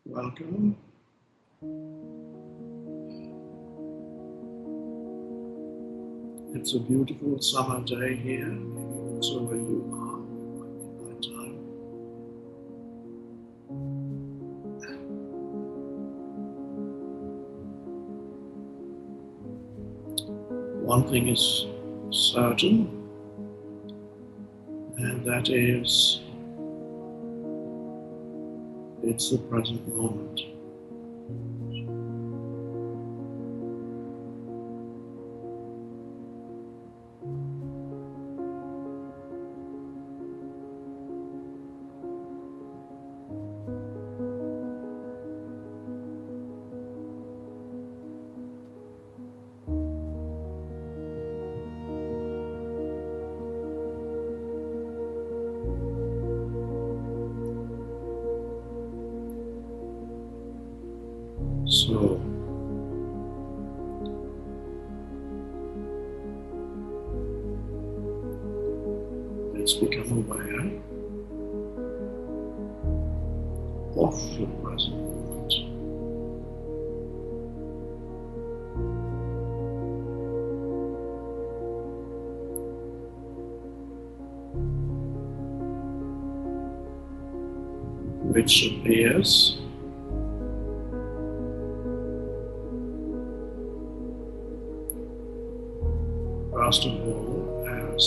Welcome. It's a beautiful summer day here, maybe also where you are. It might be nighttime. One thing is certain, and that is it's the present moment. So, let's become aware of the present moment. Which appears first of all as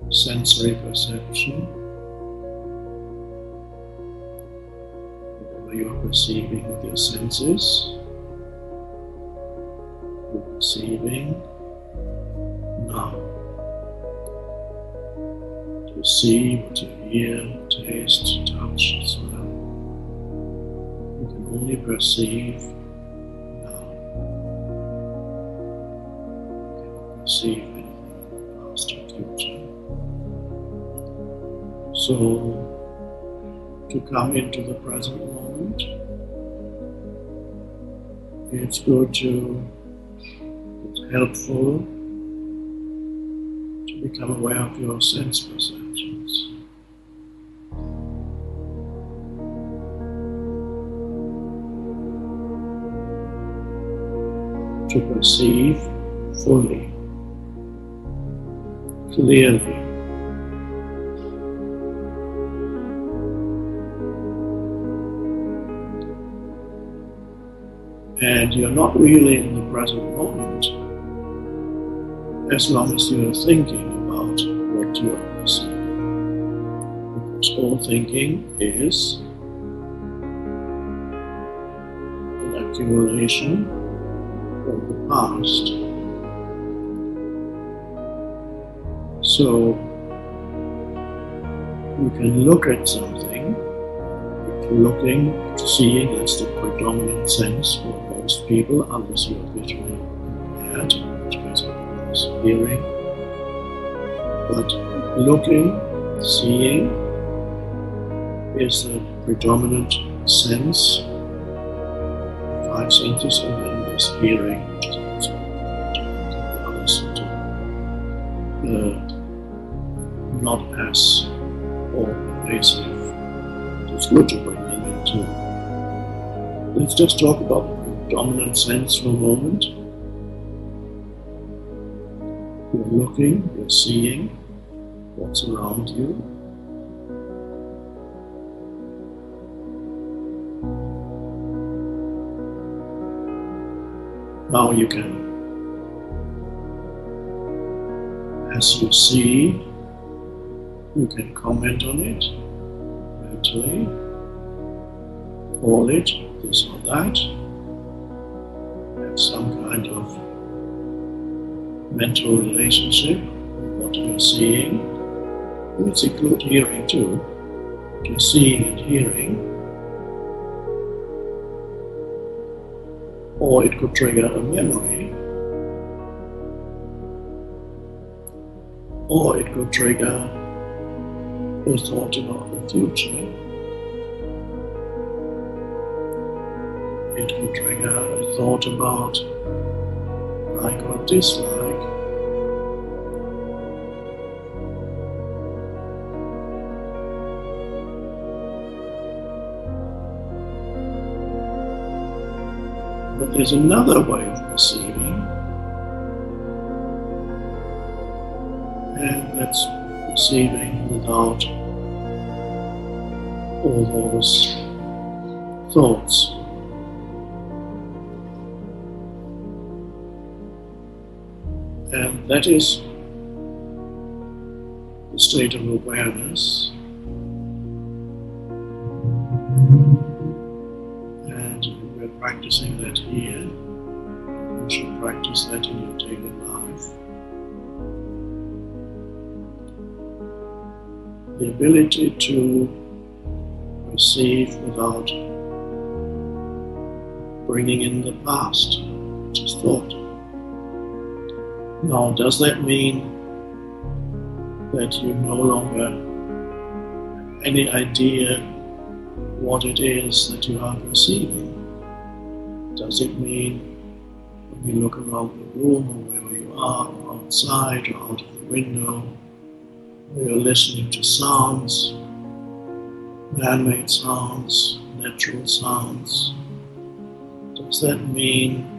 sensory perception, whatever you are perceiving with your senses, you're perceiving now. To see what you hear, taste, touch, smell, you can only perceive now. You cannot perceive anything in the past or future. So, to come into the present moment, it's helpful to become aware of your sense perceptions. To perceive fully, clearly. And you're not really in the present moment as long as you're thinking about what you are perceiving. Because all thinking is an accumulation from the past. So you can look at something. If looking, seeing, that's the predominant sense for most people, unless you are visually impaired, in which case everyone is hearing. But looking, seeing is the predominant sense, five senses, and then there's hearing, which is also the others not as all-pervasive. It's good to bring them into. Let's just talk about the predominant sense for a moment. You're looking, you're seeing what's around you. Now you can, as you see, you can comment on it mentally, call it this or that, have some kind of mental relationship with what you're seeing. Let's include hearing too. You're seeing and hearing. Or it could trigger a memory. Or it could trigger a thought about the future. It could trigger a thought about like or dislike. But there's another way of perceiving, and that's perceiving without all those thoughts. And that is the state of awareness. And we're practicing that here. You should practice that in your daily life. The ability to perceive without bringing in the past, which is thought. Now, does that mean that you no longer have any idea what it is that you are perceiving? Does it mean when you look around the room or wherever you are, or outside or out of the window, or you're listening to sounds, man-made sounds, natural sounds, does that mean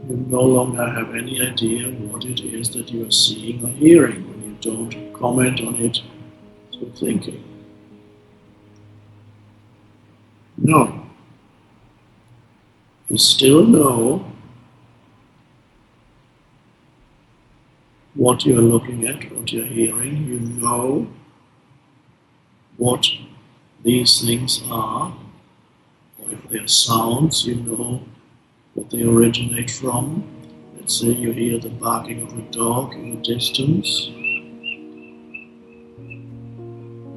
you no longer have any idea what it is that you are seeing or hearing when you don't comment on it through thinking? No. You still know what you're looking at, what you're hearing. You know what these things are. Or if they're sounds, you know what they originate from. Let's say you hear the barking of a dog in the distance.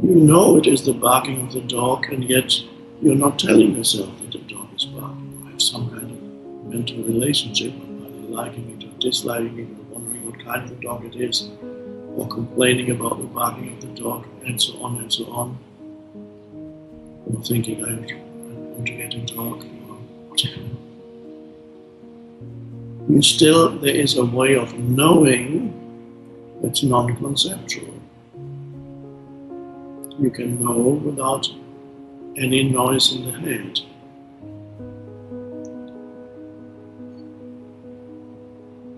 You know it is the barking of the dog, and yet you're not telling yourself that the dog is barking. You have some kind of mental relationship, either liking it or disliking it, or wondering what kind of a dog it is, or complaining about the barking of the dog, and so on and so on. Or thinking, I'm going to get a dog, or whatever. There is a way of knowing that's non-conceptual. You can know without any noise in the head.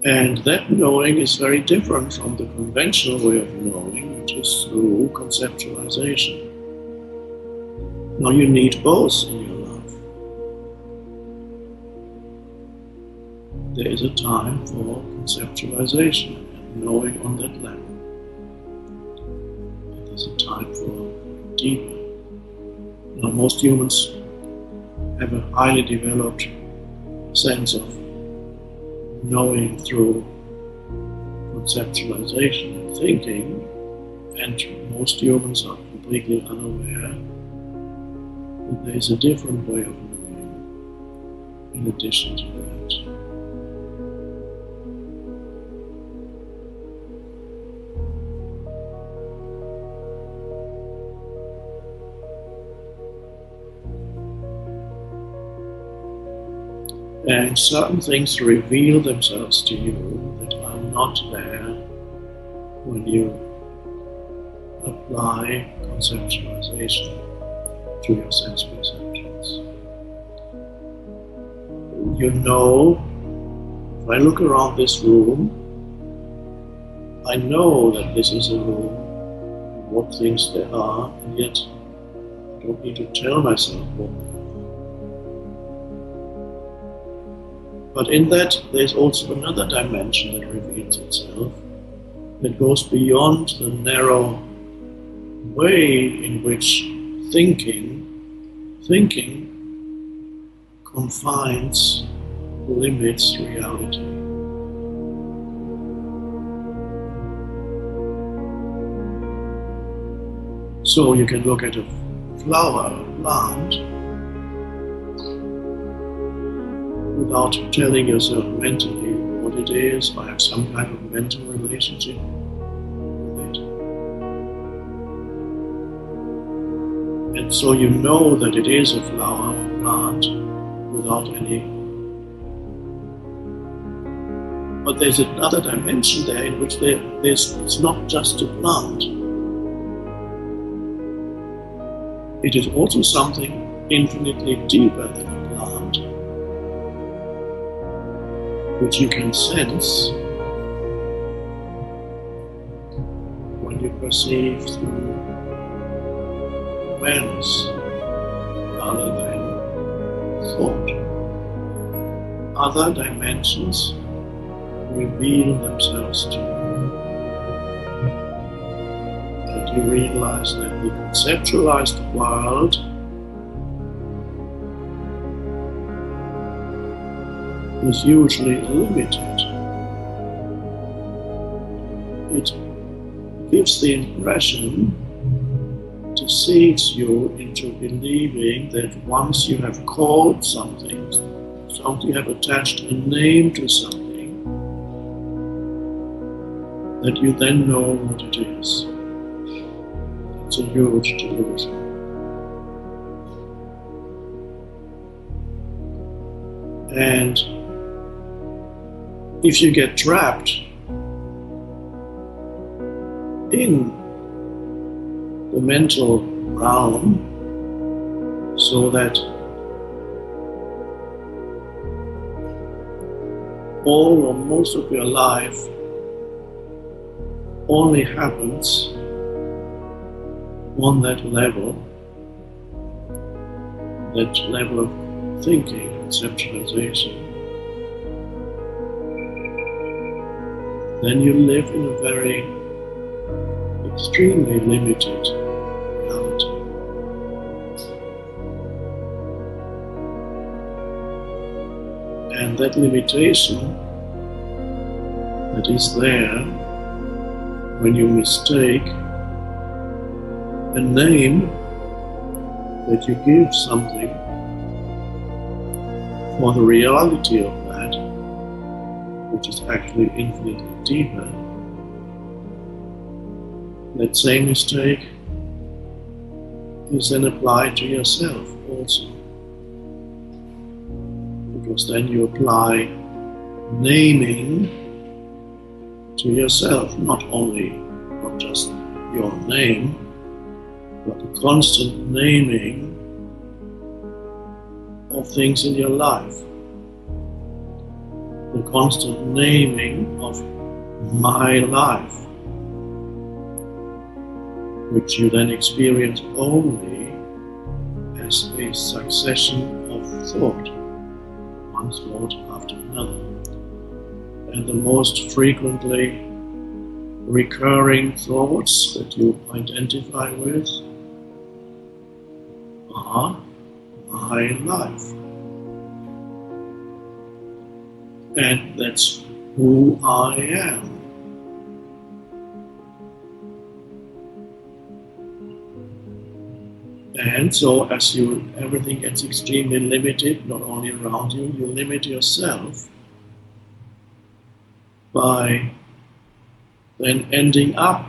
And that knowing is very different from the conventional way of knowing, which is through conceptualization. Now you need both in your life. There is a time for conceptualization and knowing on that level. And there's a time for deeper. Now most humans have a highly developed sense of knowing through conceptualization and thinking, and most humans are completely unaware that there is a different way of knowing in addition to that. And certain things reveal themselves to you that are not there when you apply conceptualization to your sense perceptions. You know, if I look around this room, I know that this is a room, what things there are, and yet I don't need to tell myself what they are. But in that, there's also another dimension that reveals itself, that goes beyond the narrow way in which thinking confines, limits reality. So you can look at a flower, a plant, without telling yourself mentally what it is, or have some kind of mental relationship with it. And so you know that it is a flower or plant without any. But there's another dimension there in which it's not just a plant. It is also something infinitely deeper than a plant. which you can sense when you perceive through awareness rather than thought. Other dimensions reveal themselves to you, and you realize that the conceptualized world is usually limited. It gives the impression, deceives you into believing that once you have called something, you have attached a name to something, that you then know what it is. It's a huge delusion. And if you get trapped in the mental realm, so that all or most of your life only happens on that level of thinking, conceptualization, then you live in a very extremely limited reality. And that limitation that is there when you mistake a name that you give something for the reality of that, which is actually infinitely deeper, that same mistake is then applied to yourself also. Because then you apply naming to yourself, not just your name, but the constant naming of things in your life. The constant naming of my life, which you then experience only as a succession of thought, one thought after another. And the most frequently recurring thoughts that you identify with are my life. And that's who I am. And so as everything gets extremely limited, not only around you, you limit yourself by then ending up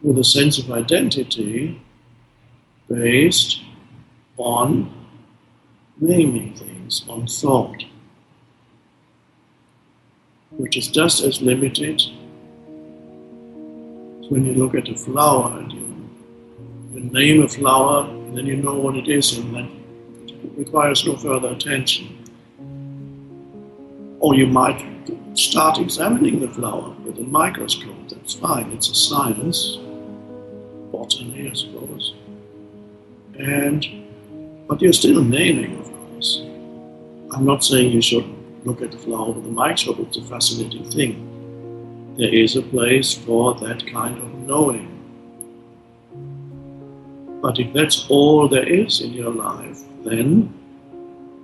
with a sense of identity based on naming things, on thought, which is just as limited as when you look at a flower and you name a flower and then you know what it is, and then it requires no further attention. Or you might start examining the flower with a microscope. That's fine, it's a science, botany I suppose. But you're still naming, of course. I'm not saying you should look at the flower with a microscope, it's a fascinating thing. There is a place for that kind of knowing. But if that's all there is in your life, then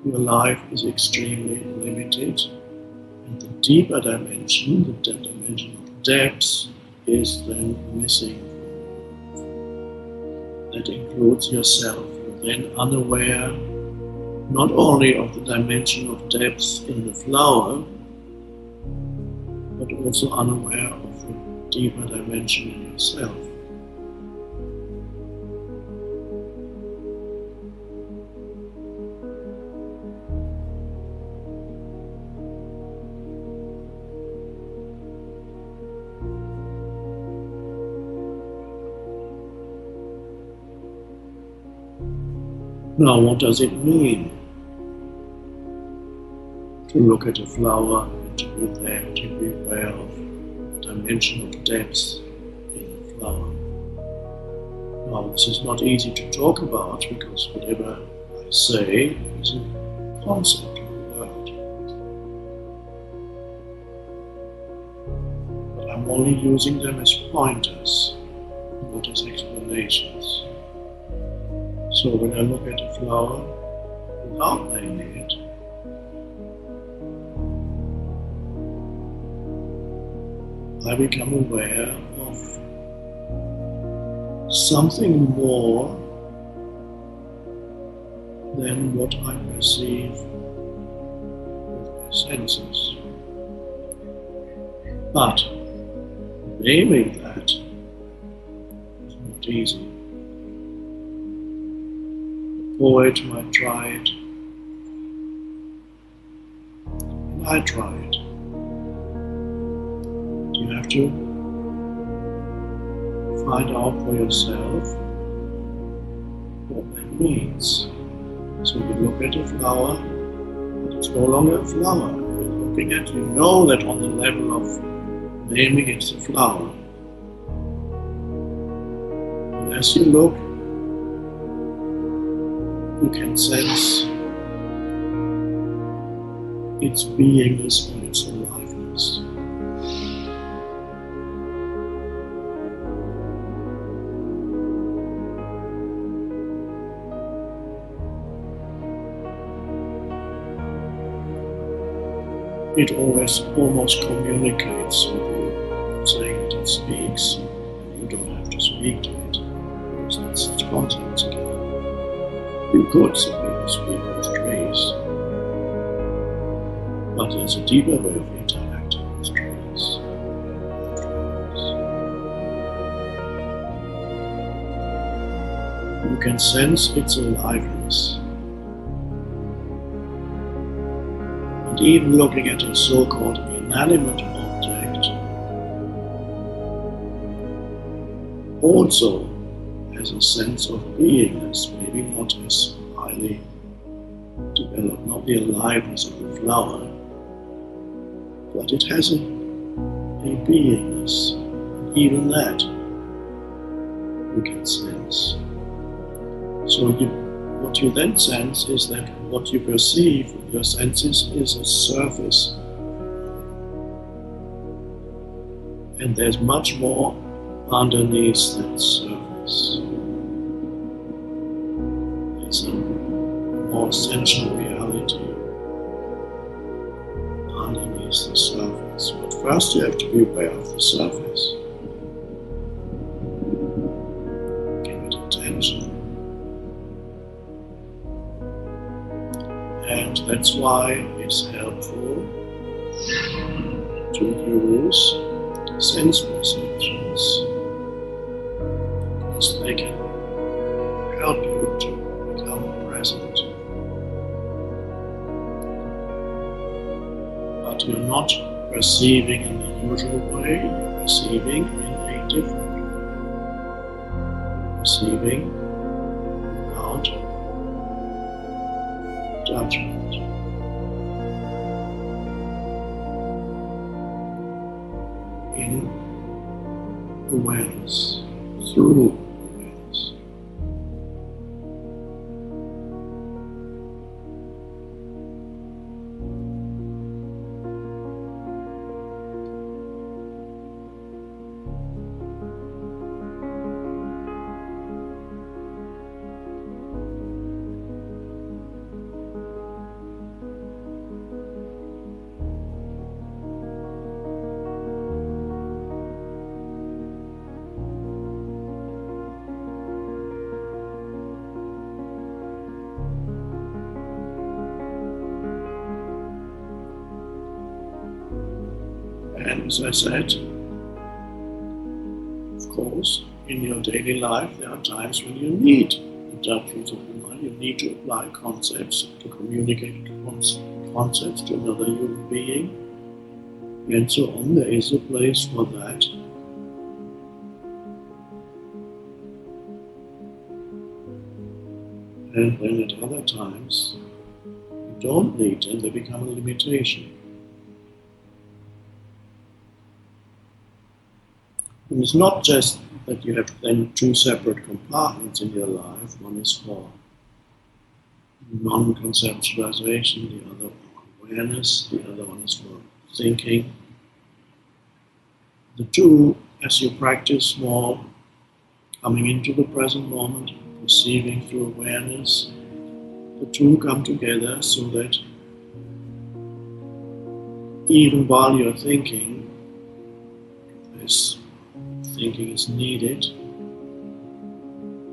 your life is extremely limited. And the deeper dimension, the dimension of depth, is then missing. That includes yourself. You're then unaware not only of the dimension of depth in the flower, but also unaware of the deeper dimension in yourself. Now, what does it mean to look at a flower and to be there, to be aware of the dimension of depth in the flower. Now, this is not easy to talk about because whatever I say is a concept or a word. But I'm only using them as pointers, not as explanations. So when I look at a flower without naming it, I become aware of something more than what I perceive with my senses. But naming that is not easy. The poet might try it, and I try it. You have to find out for yourself what that means. So you look at a flower, but it's no longer a flower. You're looking at, you know that on the level of naming it's a flower. And as you look, you can sense its beingness and its aliveness. It almost communicates with you, saying that it speaks, and you don't have to speak to it, because that's its concepts again. You could simply speak with trees, but there's a deeper way of interacting with trees. You can sense its aliveness. And even looking at a so-called inanimate object also has a sense of beingness, maybe not as highly developed, not the aliveness of the flower, but it has a beingness, and even that you can sense. So what you then sense is that what you perceive with your senses is a surface. And there's much more underneath that surface. There's a more essential reality underneath the surface. But first you have to be aware of the surface. Give it attention. And that's why it's helpful to use sense perceptions, because they can help you to become present. But you're not perceiving in the usual way, you're perceiving in a different way. Perceiving without judgment. In awareness, through awareness. And as I said, of course, in your daily life, there are times when you need the judgment of the mind. You need to apply concepts to communicate concepts to another human being, and so on. There is a place for that. And then at other times, you don't need them, they become a limitation. And it's not just that you have then two separate compartments in your life. One is for non-conceptualization, the other for awareness, the other one is for thinking. The two, as you practice more coming into the present moment, perceiving through awareness, the two come together so that even while you're thinking, this thinking is needed,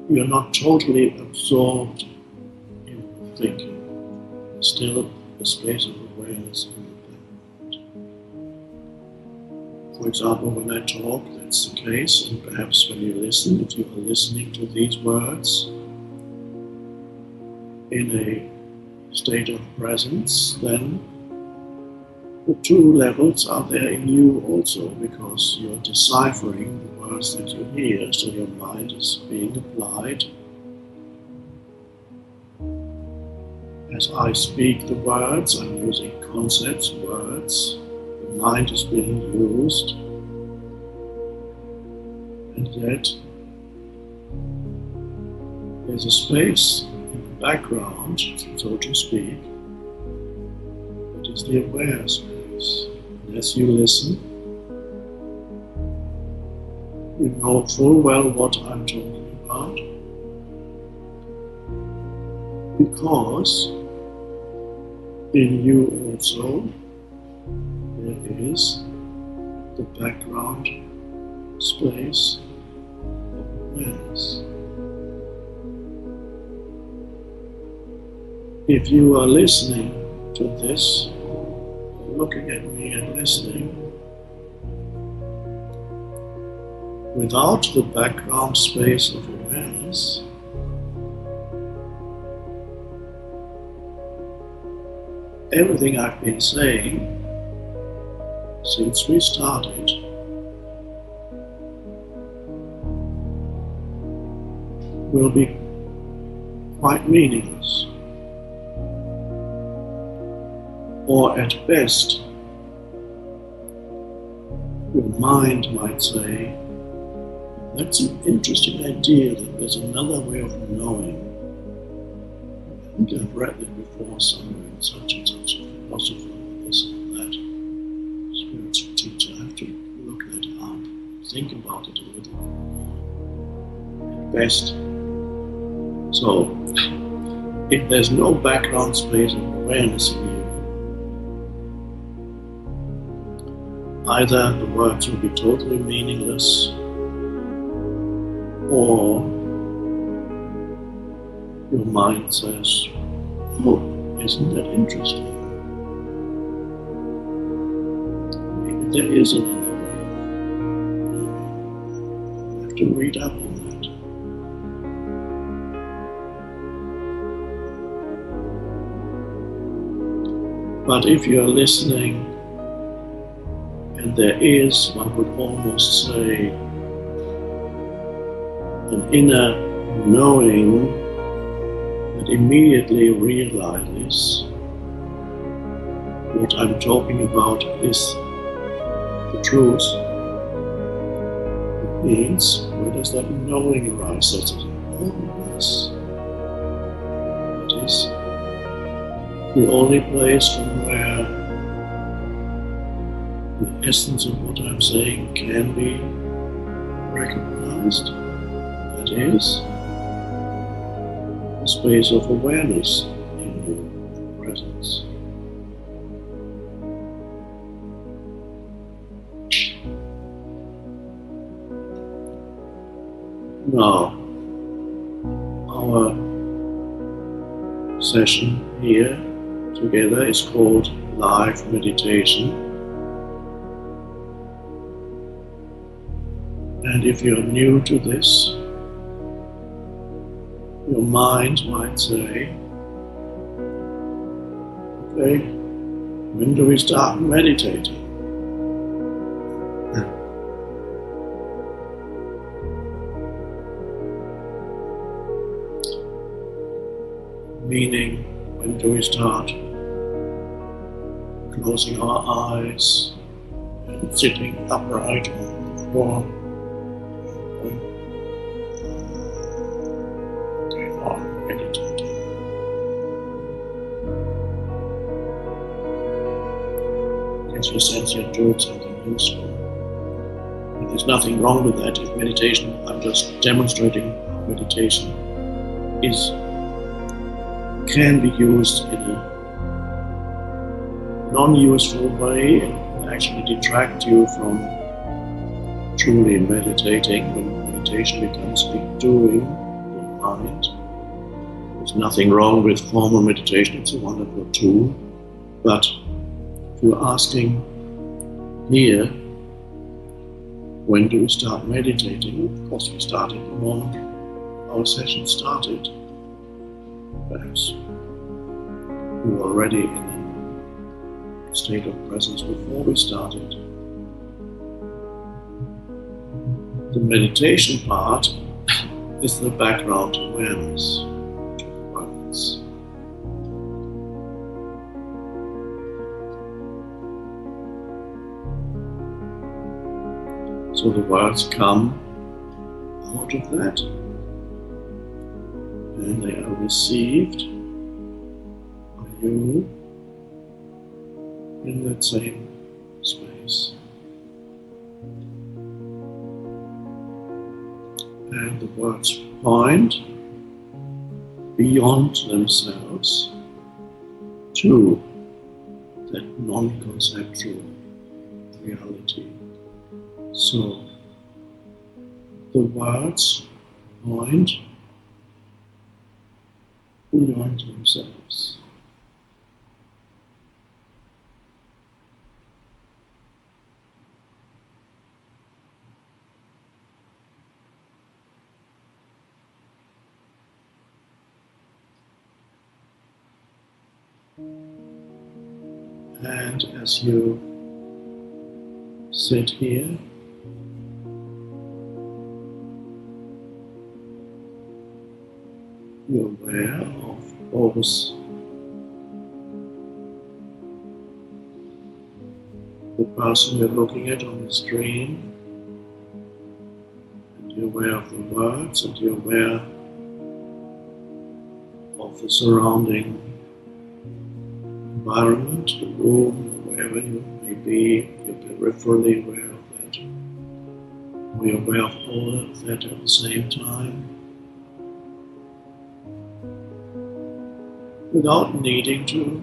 you're not totally absorbed in thinking. There's still a space of awareness in the moment. For example, when I talk, that's the case, and perhaps when you listen, if you are listening to these words in a state of presence, then the two levels are there in you also, because you're deciphering the words that you hear, so your mind is being applied. As I speak the words, I'm using concepts, words, the mind is being used, and yet there's a space in the background, so to speak, that is the aware space. And as you listen, you know full well what I'm talking about, because in you also there is the background space of awareness. If you are listening to this, looking at me and listening, without the background space of awareness, everything I've been saying since we started will be quite meaningless. Or at best, your mind might say, that's an interesting idea, that there's another way of knowing. I think I've read it before somewhere in such and such a philosopher, this and that, spiritual teacher. I have to look that up, think about it a little more. At best. So, if there's no background space of awareness in you, either the words will be totally meaningless, or your mind says, oh, isn't that interesting? Maybe there is another way. I have to read up on that. But if you are listening, and there is, one would almost say, an inner knowing that immediately realizes what I'm talking about is the truth. It means, where does that knowing arise? That's yes. It is the only place from where the essence of what I'm saying can be recognized. That is a space of awareness in your presence. Now, our session here together is called Live Meditation. And if you're new to this, your mind might say, okay, when do we start meditating? Meaning, when do we start closing our eyes and sitting upright on the floor. Okay, on meditating. As you sense you're doing something useful. And there's nothing wrong with that. If meditation, I'm just demonstrating how meditation can be used in a non-useful way and can actually detract you from truly meditating. When meditation becomes a doing in the mind, there's nothing wrong with formal meditation. It's a wonderful tool. But if you're asking here, when do we start meditating? Of course, we started the moment our session started. Perhaps we were already in a state of presence before we started. The meditation part is the background awareness to the words. So the words come out of that, and they are received by you in that same space. And the words point beyond themselves to that non-conceptual reality. So the words point beyond themselves. And as you sit here, you're aware of both the person you're looking at on the screen, and you're aware of the words, and you're aware of the surrounding environment, the room, or wherever you may be. You're peripherally aware of that. We're aware of all of that at the same time, without needing to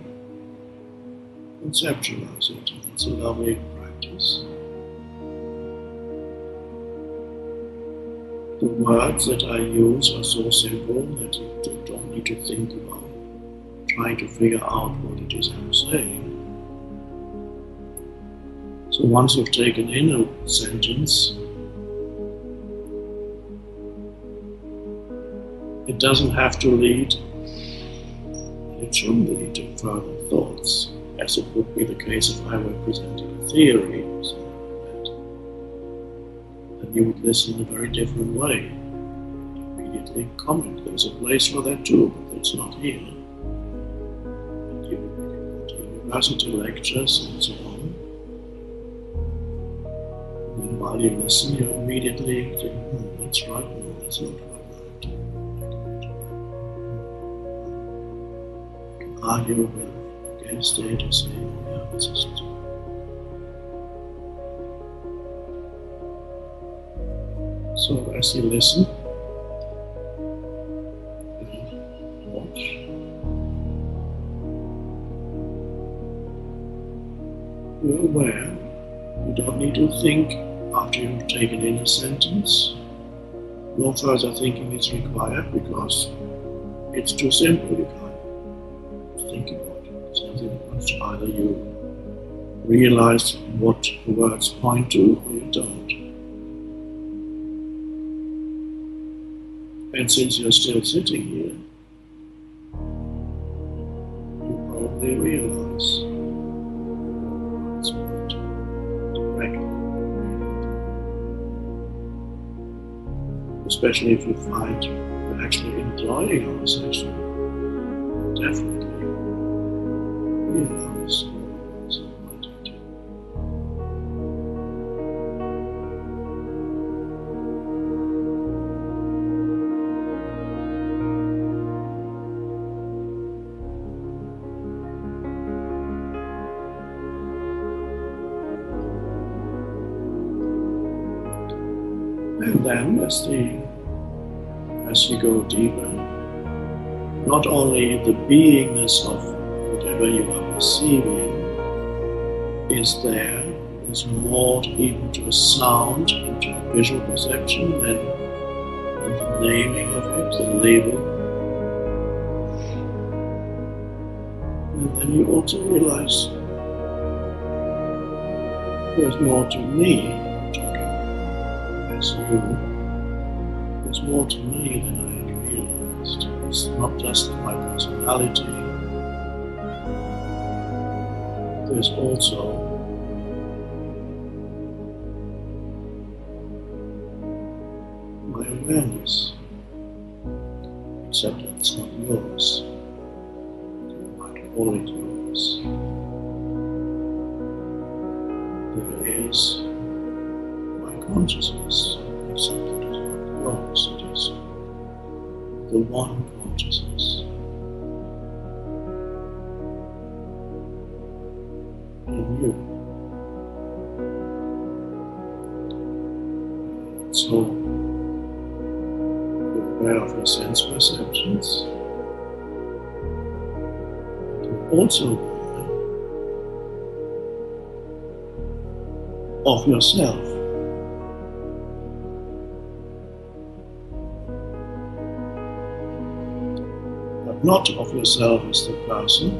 conceptualize it. It's a lovely practice. The words that I use are so simple that you don't need to think about trying to figure out what it is I'm saying. So once you've taken in a sentence, it doesn't have to lead, it shouldn't lead to further thoughts, as it would be the case if I were presenting a theory or something like that. Then you would listen in a very different way. And immediately comment. There's a place for that too, but it's not here. And you would go to university lectures and so on. And then while you listen, you immediately think, that's right, no, that's not right. Argue with against it or say, yeah, this is it. So as you listen and watch, you're aware. You don't need to think after you've taken in a sentence. No further thinking is required because it's too simple. You can't think about it. Something else. Either you realize what the words point to or you don't. And since you're still sitting here, you probably realize it's point directly. Especially if you find you're actually enjoying our session, definitely realize And then as you go deeper, not only the beingness of whatever you are perceiving is there, there's more even to a sound and to a visual perception and the naming of it, the label. And then you also realize there's more to me, talking as you, there's more to me than I had realized. It's not just my personality, there's also my awareness, except that it's not yours. You might call it yours. There is my consciousness, except that it's not yours. It is the one consciousness in you. So, aware of your sense perceptions, also aware of yourself. But not of yourself as the person,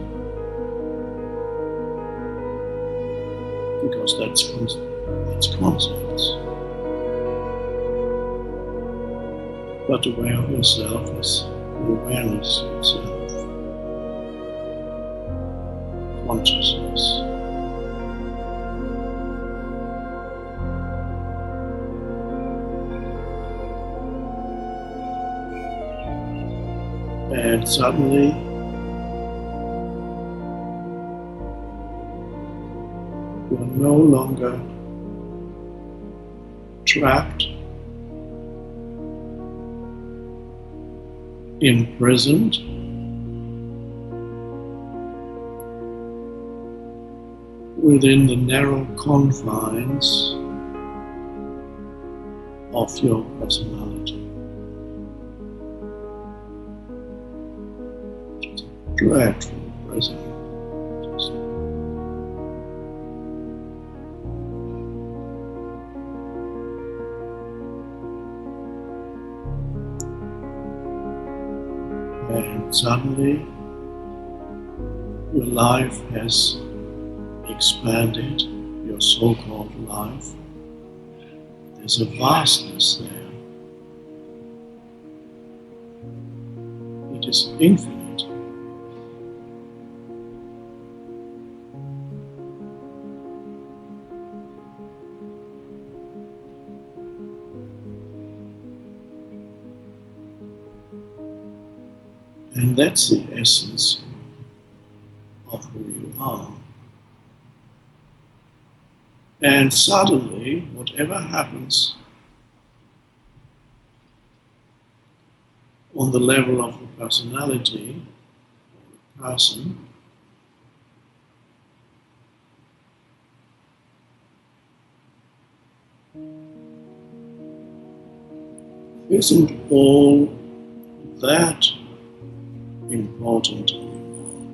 because that's concepts. But aware of yourself as the awareness itself, consciousness. And suddenly, you are no longer trapped, imprisoned, within the narrow confines of your personality. It's a dreadful prison. And suddenly, your life has expanded, your so-called life. There's a vastness there. It is infinite. And that's the essence of who you are. And suddenly, whatever happens on the level of the personality, the person, isn't all that important anymore.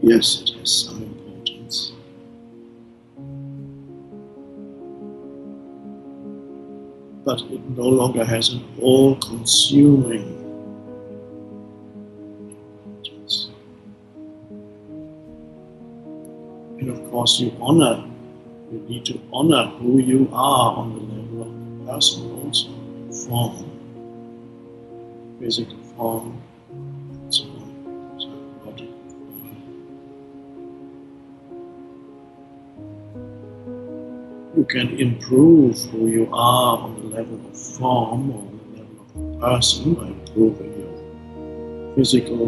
Yes, it has some importance. But it no longer has an all-consuming importance. And of course you need to honor who you are on the level of the person also, form, physical form, and so on, psychological form. You can improve who you are on the level of form or on the level of the person by improving your physical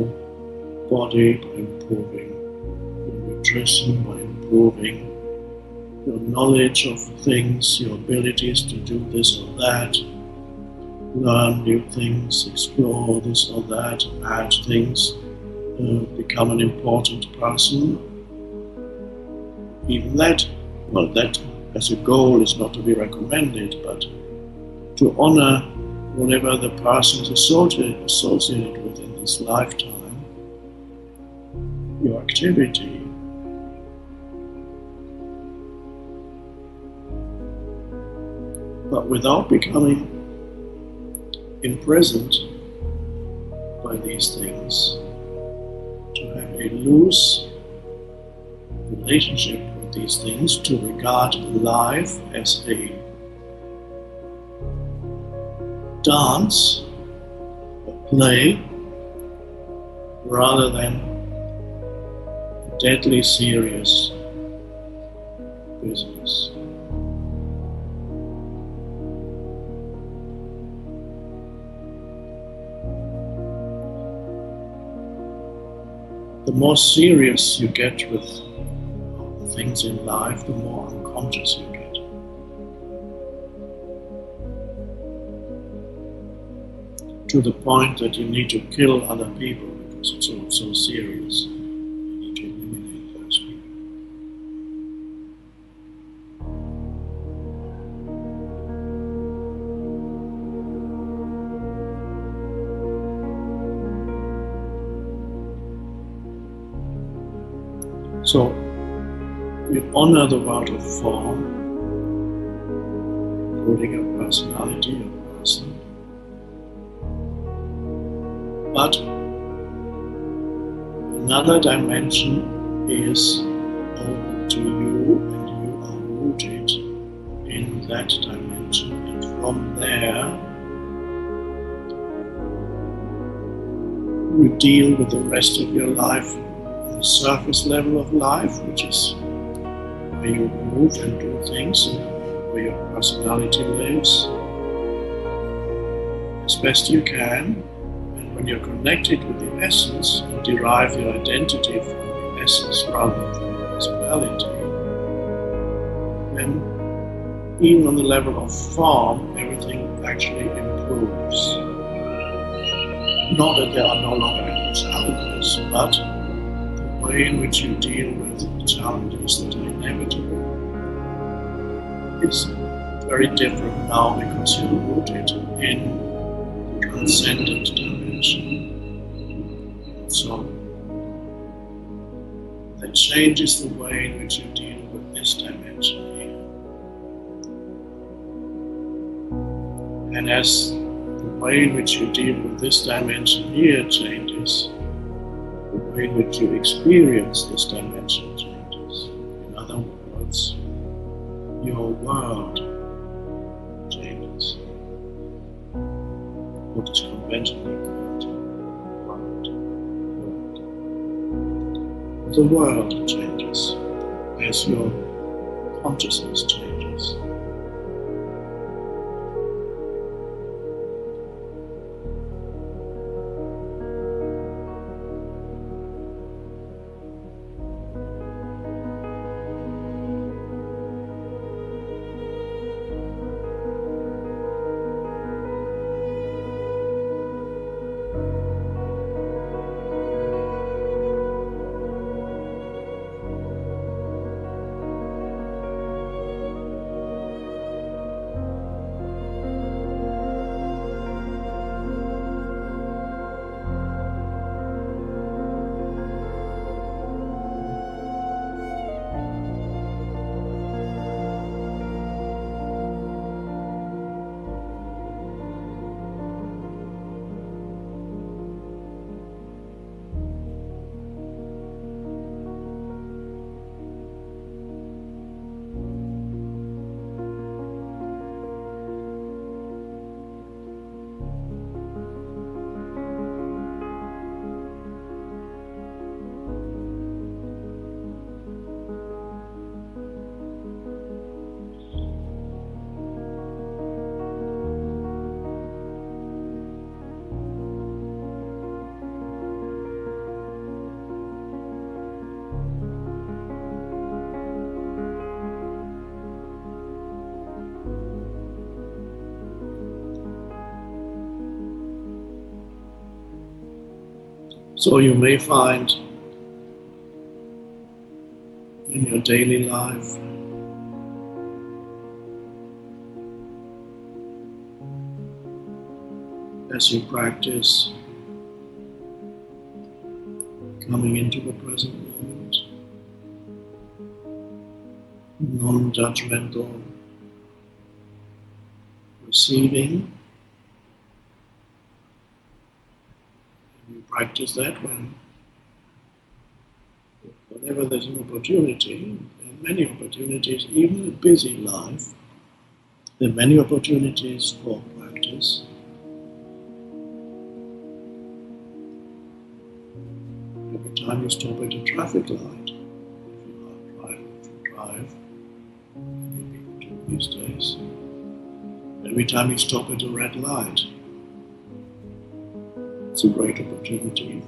body, by improving your nutrition, by improving your knowledge of things, your abilities to do this or that, learn new things, explore this or that, add things, become an important person. Even that, well, that as a goal is not to be recommended, but to honor whatever the person is associated with in this lifetime, your activity. But without becoming imprisoned by these things, to have a loose relationship with these things, to regard life as a dance, a play, rather than a deadly serious business. The more serious you get with things in life, the more unconscious you get. To the point that you need to kill other people because it's all so serious. You need to eliminate those people. So, we honor the world of form, including a personality, a person. But another dimension is open to you, and you are rooted in that dimension. And from there, you deal with the rest of your life on the surface level of life, which is where you move and do things, and where your personality lives as best you can. When you're connected with the essence and derive your identity from the essence rather than from the personality, then even on the level of form, everything actually improves. Not that there are no longer any challenges, but the way in which you deal with the challenges that are inevitable is very different now because you're rooted in transcendent dimension. So that changes the way in which you deal with this dimension here. And as the way in which you deal with this dimension here changes, the way in which you experience this dimension changes. In other words, your world changes. What is conventionally called world. The world changes as your consciousness changes. So you may find in your daily life as you practice coming into the present moment, non-judgmental receiving. You practice that whenever there's an opportunity. There are many opportunities, even in a busy life. There are many opportunities for practice. Every time you stop at a traffic light, if you drive, many people do these days. Every time you stop at a red light, it's a great opportunity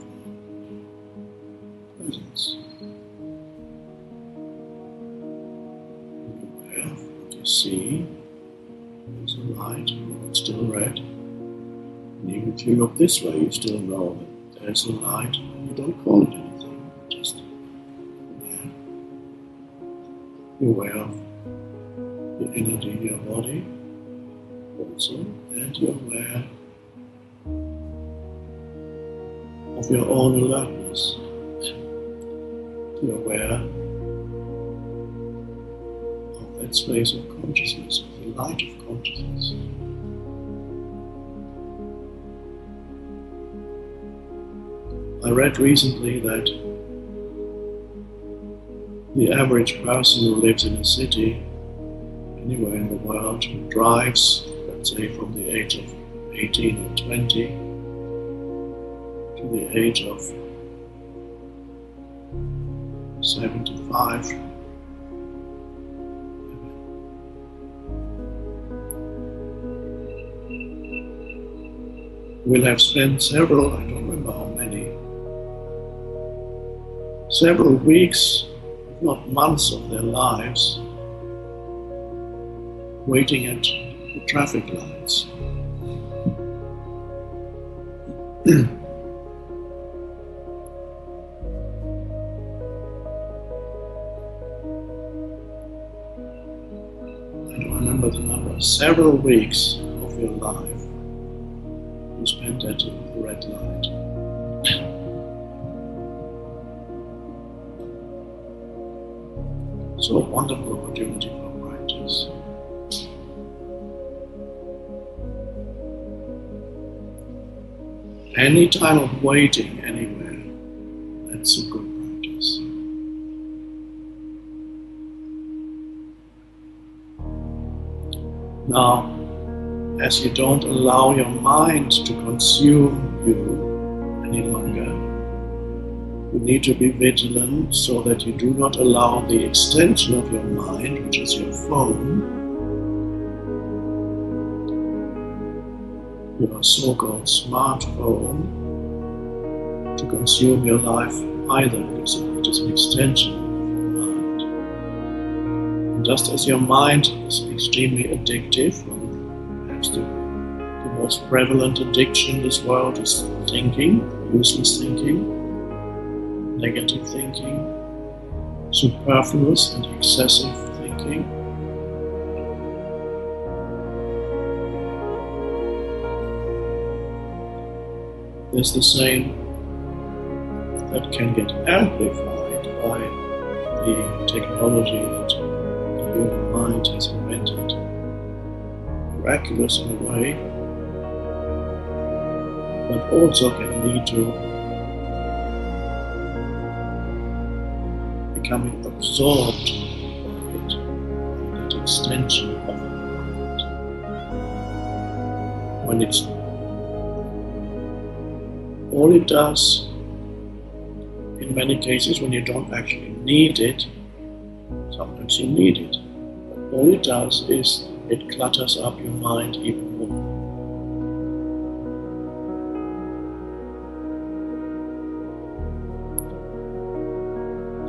for presence. You're aware of what you see. There's a light, it's still red. And even if you look this way, you still know that there's a light. You don't call it anything, just aware. You're aware of the energy in your body also, and you're aware of your own alertness. You're aware of that space of consciousness, of the light of consciousness. I read recently that the average person who lives in a city, anywhere in the world, who drives, let's say from the age of 18 or 20 to the age of 75, will have spent several, I don't remember how many, several weeks, if not months of their lives waiting at the traffic lights. I don't remember the number, several weeks of your life you spent at the red light. So a wonderful opportunity for practice. Any time of waiting anywhere, that's a good practice. Now, as you don't allow your mind to consume you any longer, you need to be vigilant so that you do not allow the extension of your mind, which is your phone, your so-called smartphone, to consume your life either, because it is an extension of your mind. And just as your mind is extremely addictive, perhaps the most prevalent addiction in this world is thinking, useless thinking, negative thinking, superfluous and excessive thinking. There's the same that can get amplified by the technology that the human mind has invented. Miraculous in a way, but also can lead to becoming absorbed by it, that extension of the mind. When it's all it does, in many cases when you don't actually need it, sometimes you need it, but all it does is it clutters up your mind even more.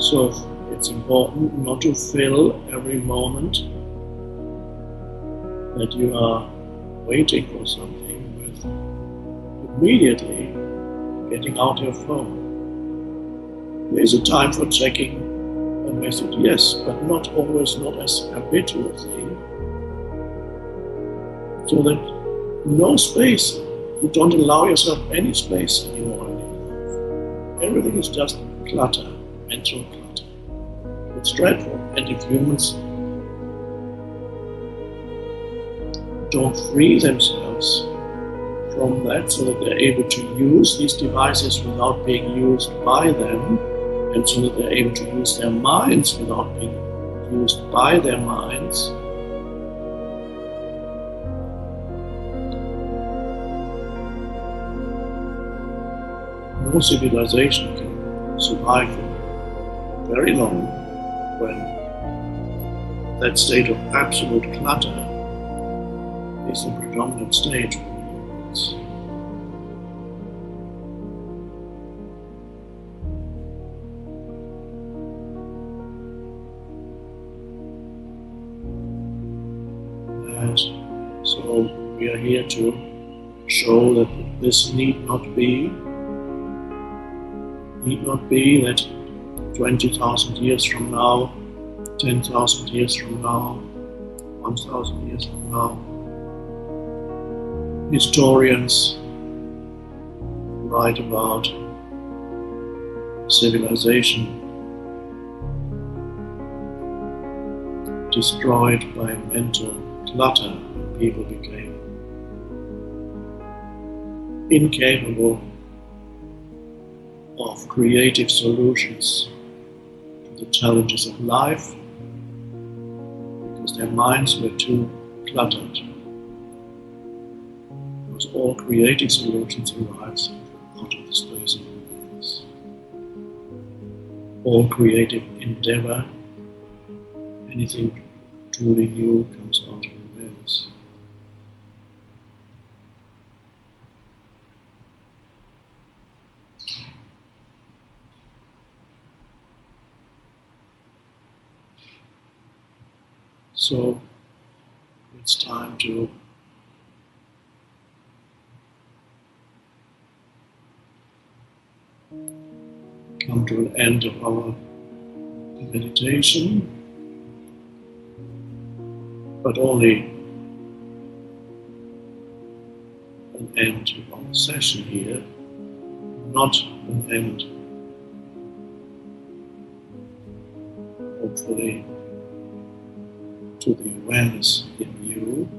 So it's important not to fill every moment that you are waiting for something with immediately getting out your phone. There's a time for checking a message, yes, but not always, not as a habitual thing. So that no space You don't allow yourself any space anymore in your life. Everything is just clutter, mental clutter. It's dreadful. And if humans don't free themselves from that so that they're able to use these devices without being used by them, and so that they're able to use their minds without being used by their minds, no civilization can survive for very long when that state of absolute clutter is the predominant state for humans. And so we are here to show that this need not be that 20,000 years from now, 10,000 years from now, 1,000 years from now, historians write about civilization destroyed by mental clutter, when people became incapable of creative solutions to the challenges of life because their minds were too cluttered. Because all creative solutions arise out of the space of awareness. All creative endeavor, anything truly new, comes out of awareness. So it's time to come to an end of our meditation, but only an end of our session here, not an end, hopefully, to the awareness in you,